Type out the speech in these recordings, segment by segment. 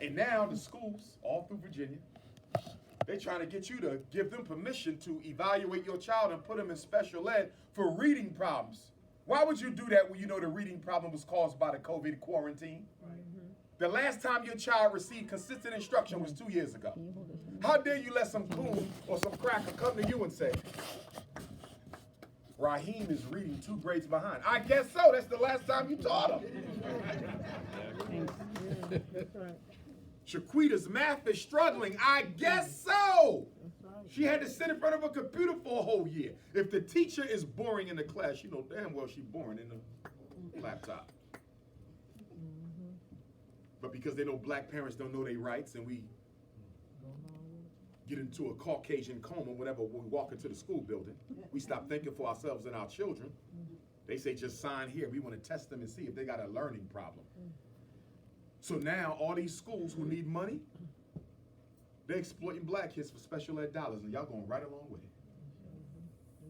And now the schools all through Virginia, they're trying to get you to give them permission to evaluate your child and put them in special ed for reading problems. Why would you do that when you know the reading problem was caused by the COVID quarantine? The last time your child received consistent instruction was 2 years ago. How dare you let some coon or some cracker come to you and say, Raheem is reading 2 grades behind. I guess so. That's the last time you taught him. Shaquita's math is struggling. I guess so. She had to sit in front of a computer for a whole year. If the teacher is boring in the class, you know damn well she's boring in the laptop. But because they know black parents don't know their rights and we get into a Caucasian coma whenever we walk into the school building, we stop thinking for ourselves and our children. They say just sign here. We want to test them and see if they got a learning problem. So now all these schools who need money, they're exploiting black kids for special ed dollars, and y'all going right along with it.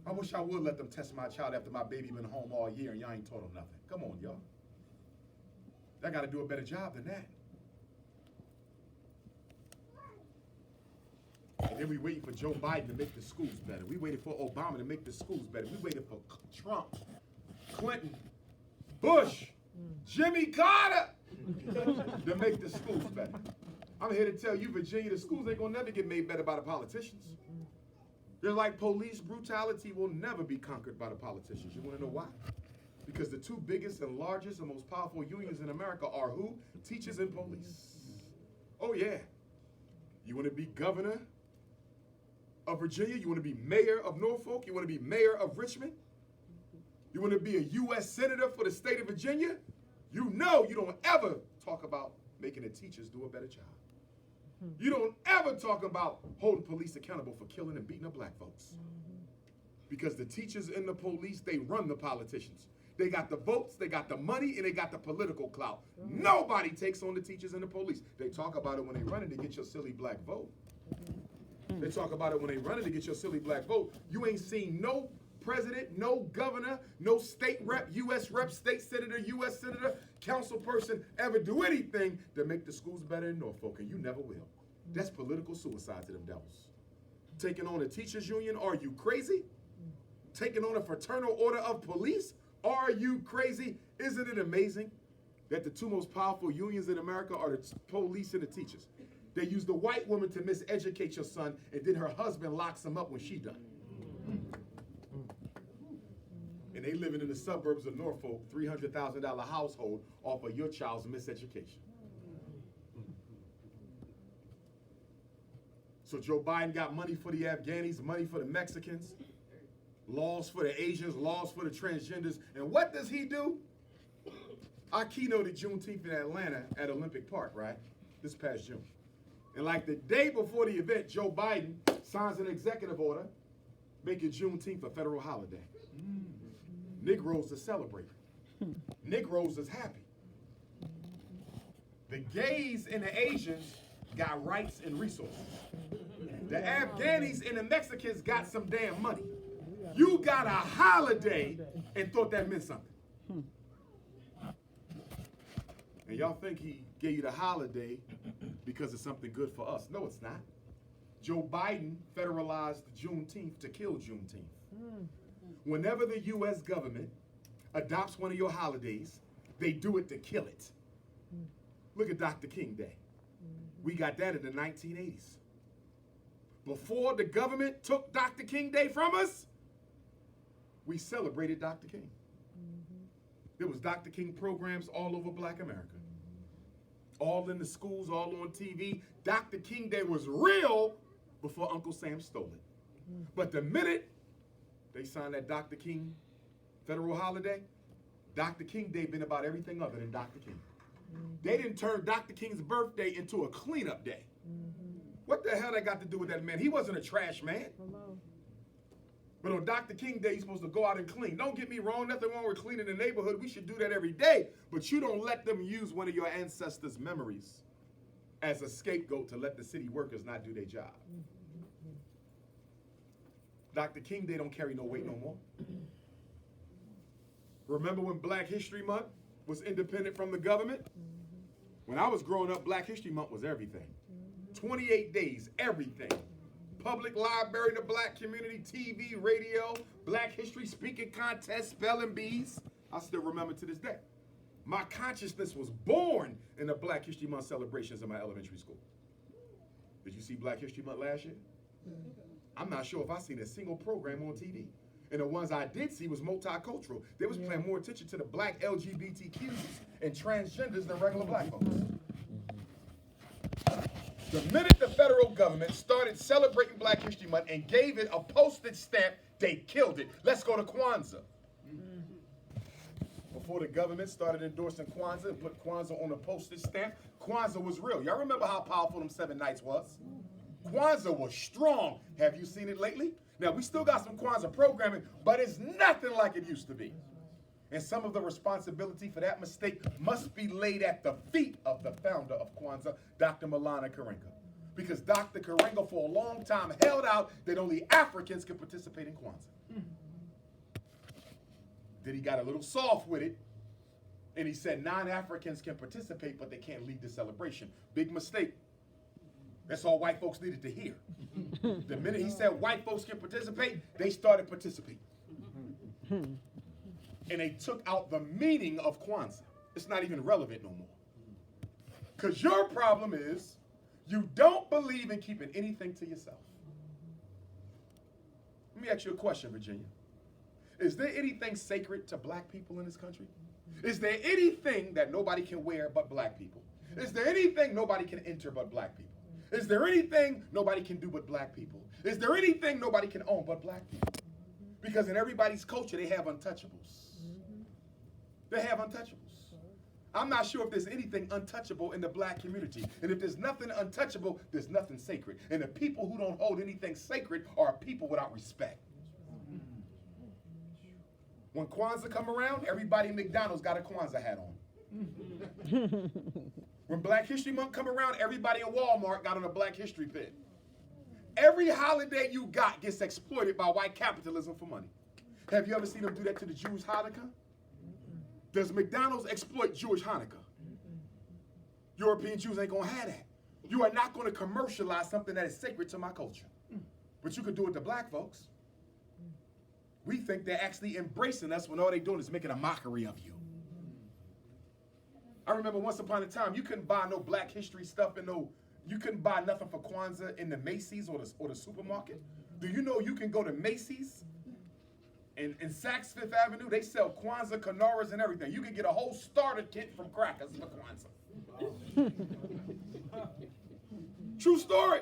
I wish I would let them test my child after my baby been home all year and y'all ain't taught them nothing. Come on, y'all. I got to do a better job than that. And then we waiting for Joe Biden to make the schools better. We waited for Obama to make the schools better. We waited for Trump, Clinton, Bush, Jimmy Carter to make the schools better. I'm here to tell you, Virginia, the schools ain't gonna never get made better by the politicians. They're like police brutality will never be conquered by the politicians. You wanna know why? Because the 2 biggest and largest and most powerful unions in America are who? Teachers and police. Oh yeah. You wanna be governor of Virginia? You wanna be mayor of Norfolk? You wanna be mayor of Richmond? You wanna be a U.S. senator for the state of Virginia? You know you don't ever talk about making the teachers do a better job. You don't ever talk about holding police accountable for killing and beating up black folks. Because the teachers and the police, they run the politicians. They got the votes, they got the money, and they got the political clout. Nobody takes on the teachers and the police. They talk about it when they run it to get your silly black vote. They talk about it when they run it to get your silly black vote. You ain't seen no president, no governor, no state rep, U.S. rep, state senator, U.S. senator, council person ever do anything to make the schools better in Norfolk, and you never will. That's political suicide to them devils. Taking on a teachers union, are you crazy? Taking on a fraternal order of police, are you crazy? Isn't it amazing that the 2 most powerful unions in America are the police and the teachers? They use the white woman to miseducate your son, and then her husband locks him up when she done. And they living in the suburbs of Norfolk, $300,000 household off of your child's miseducation. So Joe Biden got money for the Afghanis, money for the Mexicans, laws for the Asians, laws for the transgenders. And what does he do? I keynoted Juneteenth in Atlanta at Olympic Park, right? This past June. And like the day before the event, Joe Biden signs an executive order making Juneteenth a federal holiday. Negroes are celebrating. Negroes is happy. The gays and the Asians got rights and resources. The Afghanis and the Mexicans got some damn money. You got a holiday and thought that meant something. And y'all think he gave you the holiday because it's something good for us. No, it's not. Joe Biden federalized Juneteenth to kill Juneteenth. Whenever the U.S. government adopts one of your holidays, they do it to kill it. Look at Dr. King Day. We got that in the 1980s. Before the government took Dr. King Day from us, we celebrated Dr. King. There was Dr. King programs all over Black America. All in the schools, all on TV. Dr. King Day was real before Uncle Sam stole it. But the minute they signed that Dr. King federal holiday, Dr. King Day been about everything other than Dr. King. They didn't turn Dr. King's birthday into a cleanup day. What the hell that got to do with that man? He wasn't a trash man. But on Dr. King Day, you're supposed to go out and clean. Don't get me wrong, nothing wrong with cleaning the neighborhood. We should do that every day. But you don't let them use one of your ancestors' memories as a scapegoat to let the city workers not do their job. Dr. King Day don't carry no weight no more. Remember when Black History Month was independent from the government? When I was growing up, Black History Month was everything. 28 days, everything. Public library, the black community, TV, radio, Black history speaking contest, spelling bees. I still remember to this day. My consciousness was born in the Black History Month celebrations in my elementary school. Did you see Black History Month last year? I'm not sure if I seen a single program on TV. And the ones I did see was multicultural. They was paying more attention to the black LGBTQs and transgenders than regular black folks. The minute the federal government started celebrating Black History Month and gave it a postage stamp, they killed it. Let's go to Kwanzaa. Before the government started endorsing Kwanzaa and put Kwanzaa on a postage stamp, Kwanzaa was real. Y'all remember how powerful them 7 nights was? Kwanzaa was strong. Have you seen it lately? Now, we still got some Kwanzaa programming, but it's nothing like it used to be. And some of the responsibility for that mistake must be laid at the feet of the founder of Kwanzaa, Dr. Malana Karenga. Because Dr. Karenga, for a long time, held out that only Africans could participate in Kwanzaa. Then he got a little soft with it, and he said non-Africans can participate, but they can't lead the celebration. Big mistake. That's all white folks needed to hear. The minute he said white folks can participate, they started participating. And they took out the meaning of Kwanzaa. It's not even relevant no more. Because your problem is you don't believe in keeping anything to yourself. Let me ask you a question, Virginia. Is there anything sacred to black people in this country? Is there anything that nobody can wear but black people? Is there anything nobody can enter but black people? Is there anything nobody can do but black people? Is there anything nobody can own but black people? Because in everybody's culture, they have untouchables. They have untouchables. I'm not sure if there's anything untouchable in the black community. And if there's nothing untouchable, there's nothing sacred. And the people who don't hold anything sacred are people without respect. When Kwanzaa come around, everybody in McDonald's got a Kwanzaa hat on. When Black History Month come around, everybody in Walmart got on a Black History pin. Every holiday you got gets exploited by white capitalism for money. Have you ever seen them do that to the Jews' Hanukkah? Does McDonald's exploit Jewish Hanukkah? European Jews ain't gonna have that. You are not gonna commercialize something that is sacred to my culture. But you could do it to black folks. We think they're actually embracing us when all they're doing is making a mockery of you. I remember once upon a time, you couldn't buy no black history stuff and you couldn't buy nothing for Kwanzaa in the Macy's or the supermarket. Do you know you can go to Macy's and in Saks Fifth Avenue, they sell Kwanzaa Kanoras and everything. You can get a whole starter kit from crackers for Kwanzaa. True story.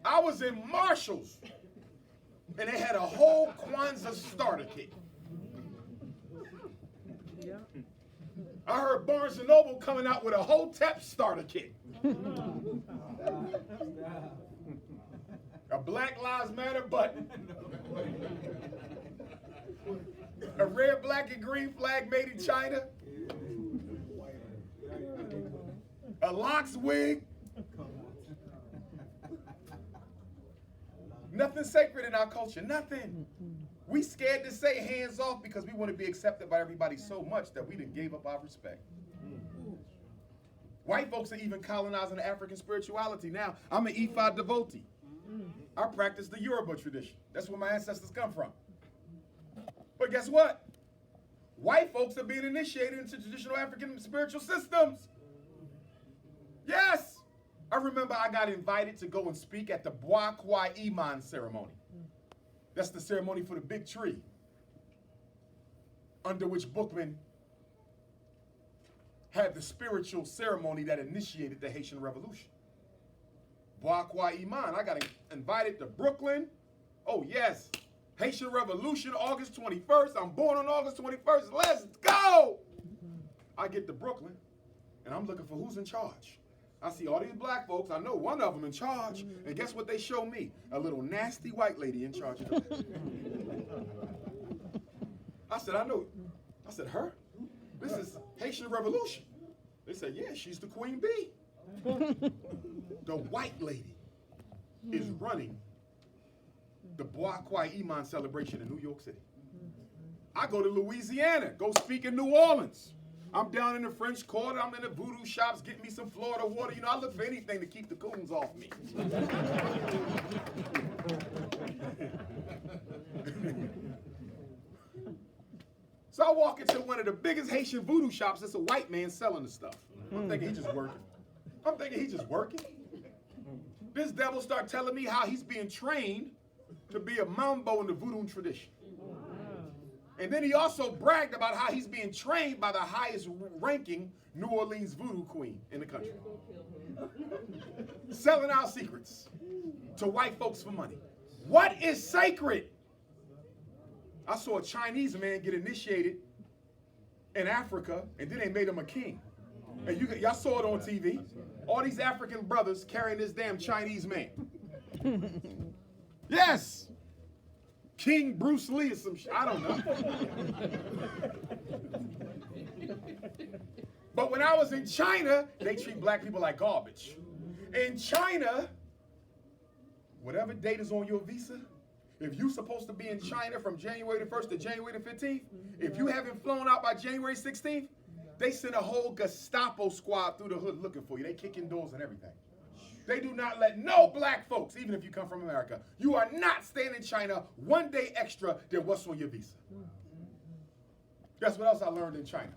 I was in Marshall's and they had a whole Kwanzaa starter kit. Yeah. I heard Barnes & Noble coming out with a Hotep starter kit. A Black Lives Matter button. A red, black, and green flag made in China. A locks wig. Nothing sacred in our culture, nothing. We scared to say hands off because we want to be accepted by everybody so much that we done gave up our respect. White folks are even colonizing the African spirituality now. I'm an Ifa devotee. I practice the Yoruba tradition. That's where my ancestors come from. But guess what? White folks are being initiated into traditional African spiritual systems. Yes. I remember I got invited to go and speak at the Bwa Kwa Iman ceremony. That's the ceremony for the big tree, under which Bookman had the spiritual ceremony that initiated the Haitian Revolution. Bwa Kwa Iman, I got invited to Brooklyn. Oh yes, Haitian Revolution, August 21st. I'm born on August 21st. Let's go! I get to Brooklyn, and I'm looking for who's in charge. I see all these black folks. I know one of them in charge. And guess what they show me? A little nasty white lady in charge of them. I said, I know. I said, her? This is Haitian Revolution. They said, yeah, she's the queen bee. The white lady is running the Bwa Kwa Iman celebration in New York City. I go to Louisiana, go speak in New Orleans. I'm down in the French Quarter. I'm in the voodoo shops getting me some Florida water. You know, I look for anything to keep the coons off me. So I walk into one of the biggest Haitian voodoo shops. It's a white man selling the stuff. I'm thinking he's just working. This devil start telling me how he's being trained to be a mambo in the voodoo tradition. And then he also bragged about how he's being trained by the highest ranking New Orleans voodoo queen in the country. Selling our secrets to white folks for money. What is sacred? I saw a Chinese man get initiated in Africa, and then they made him a king. And y'all saw it on TV. All these African brothers carrying this damn Chinese man. Yes. King Bruce Lee or some shit. I don't know. But when I was in China, they treat black people like garbage. In China, whatever date is on your visa, if you're supposed to be in China from January the 1st to January the 15th, if you haven't flown out by January 16th, they send a whole Gestapo squad through the hood looking for you. They kick in doors and everything. They do not let no black folks, even if you come from America, you are not staying in China one day extra than what's on your visa. Guess what else I learned in China?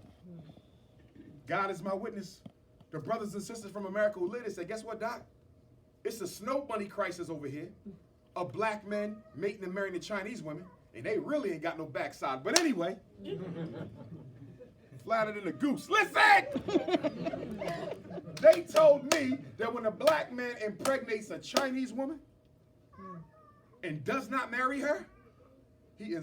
God is my witness. The brothers and sisters from America who live, they say, guess what, Doc? It's a snow bunny crisis over here. Of black men mating and marrying the Chinese women, and they really ain't got no backside. But anyway, flatter than a goose. Listen! They told me that when a black man impregnates a Chinese woman and does not marry her, he is